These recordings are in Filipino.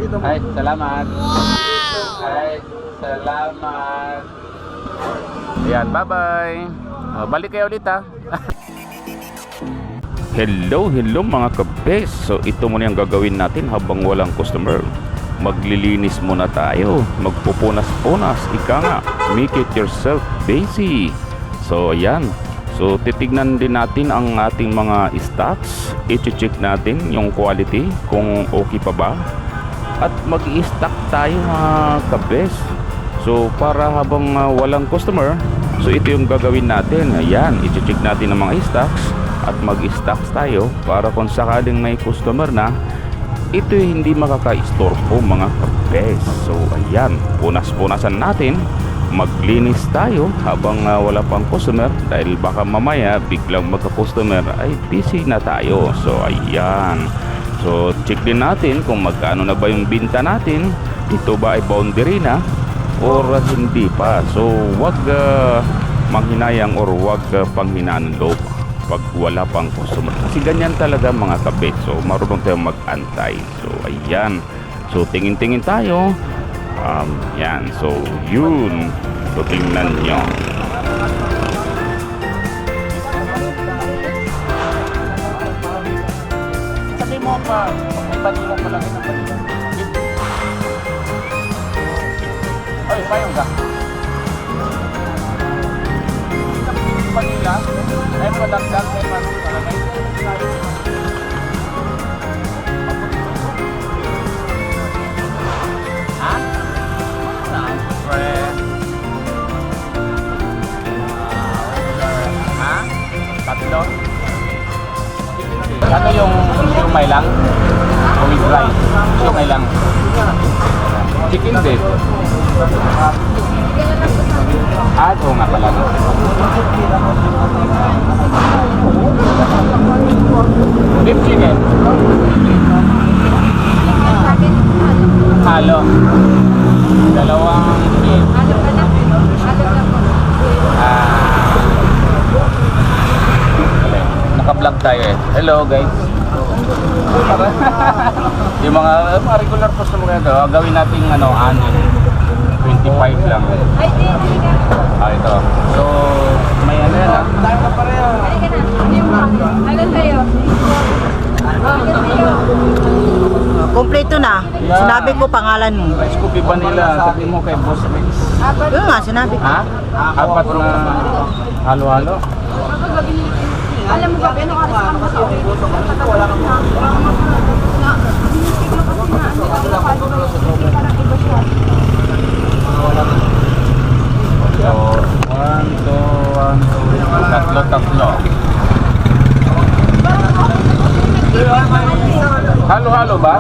dito mo. Ay, salamat. Ay, salamat. Ayan, bye-bye. Balik kayo ulit ha. Hello mga kabes. So ito muna yung gagawin natin habang walang customer. Maglilinis muna tayo. Magpupunas-punas. Ika nga, make it yourself busy. So ayan. So titignan din natin ang ating mga stocks. I-check natin yung quality kung okay pa ba. At mag-i-stock tayo mga kabes. So para habang walang customer, so ito yung gagawin natin. Ayan, i-check natin ang mga stocks at mag-stocks tayo para kung sakaling may customer na, ito hindi makaka-istorbo mga kabes. So ayan, punas-punasan natin, maglinis tayo habang wala pang customer dahil baka mamaya biglang magka-customer ay busy na tayo. So ayan, so check din natin kung magkano na ba yung binta natin, ito ba ay boundary na or hindi pa. So wag manghinayang or wag panghinaan ng loob pag wala pang customer, kasi ganyan talaga mga kabet. So marunong tayong mag-antay. So ayan, so tingin-tingin tayo. Yan, so yun, so tingnan nyo. Sabi mo pa, may panila pa lang ng panila. Ay, payong ka. Panila, ay madagdag kay Manong Palagay. Ha? Ha? Tatlo? Ano yung siumay lang? O with rice? Siumay lang. Chicken din. Oo nga pala. Beef chicken. Halo. Dalawang beef. Naka-vlog tayo eh. Hello guys. Yung mga regular customer ito, gawin natin anin. 25 lang. Ito. So, may ano yan tayo pa pareho. Ano sa'yo? Kompleto na. Yeah. Sinabi ko pangalan mo. Ice coffee vanilla. Sabi mo kay Boss Rex. Yun nga, sinabi ko. Ha? Apat na halo-halo. Alam mo ba, ano ka sa wala kang So, 1, 2, 1, 2, tatlo. Halo-halo ba?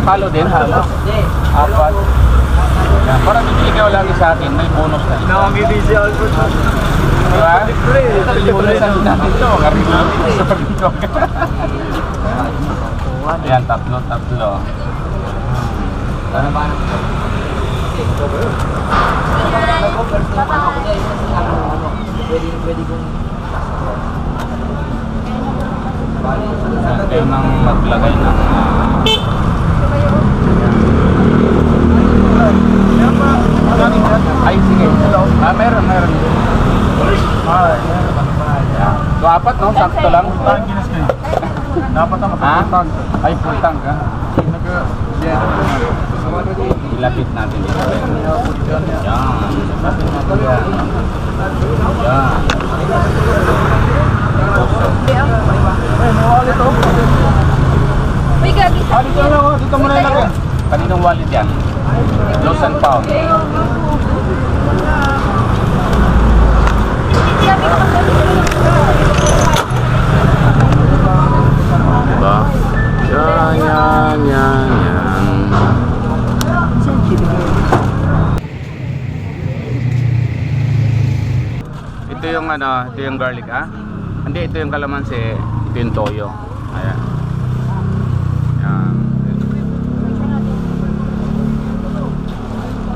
Halo din, halo. Apat. Yan. Para bibigyan lagi sa akin, may bonus na ito. Nakangiti si Albert. Diba? Bonusan natin ito. Karin natin sa pagdito. Yan, tatlo. Ano ba? Pwede kong Kayo nang maglagay ng ay sige. Meron. So apat no? Sakto lang? dapat ang Ha? Ay putang ka. Ilapit natin dito. Yan. Ilapit natin yan. Yan. Uy, gabi sa Dito mo na ilagay. Kaninong wallet yan? Lost and found. Diba? Yan. Ito yung garlic Hindi, ito yung kalamansi, ito yung toyo. Ayan. Yan.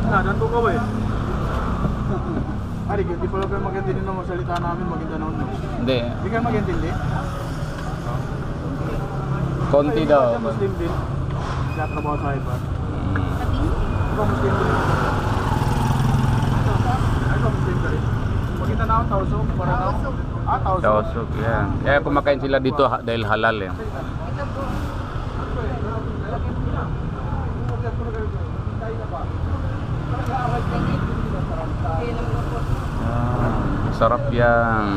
Nanto ka ba eh? Ari, di pala kayo magintindi na magsalita namin, maganda naman no? Hindi. Hindi kayo magintindi? Konti daw. Muslim din. nagtatrabaho sa iba. Sa tingin. Ikaw, Muslim ka rin. Ikaw, Muslim ka rin. Magkita na ako, tausok. Para na ako. Ah, tausok. Tausok, yan. Kaya kumakain sila dito dahil halal eh. Ito po. Sarap yan.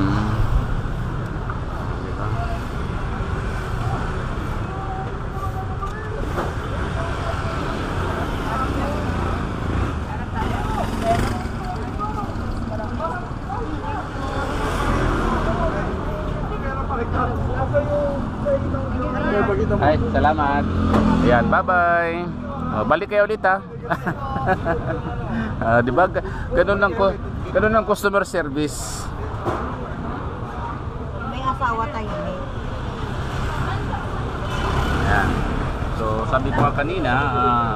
Diba? Kaya pagkita mo. Ay, salamat. Ayan, bye-bye. Balik kayo ulit ha. Di ba? Ganun ang customer service. May asawa tayo eh. Ayan. So, sabi ko nga kanina,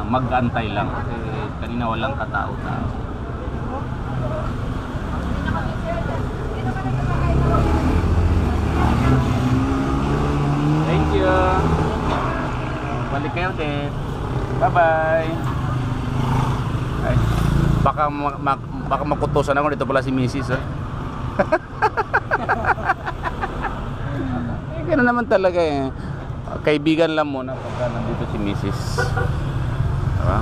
mag-antay lang. Kasi kanina walang katao-tao. Thank you. Balik kayo ulit. Bye-bye. Ay, baka makutusan ako. Dito pala si Mrs. Gano'n naman talaga eh. Kaibigan lang muna pagka nandito si Mrs. Diba?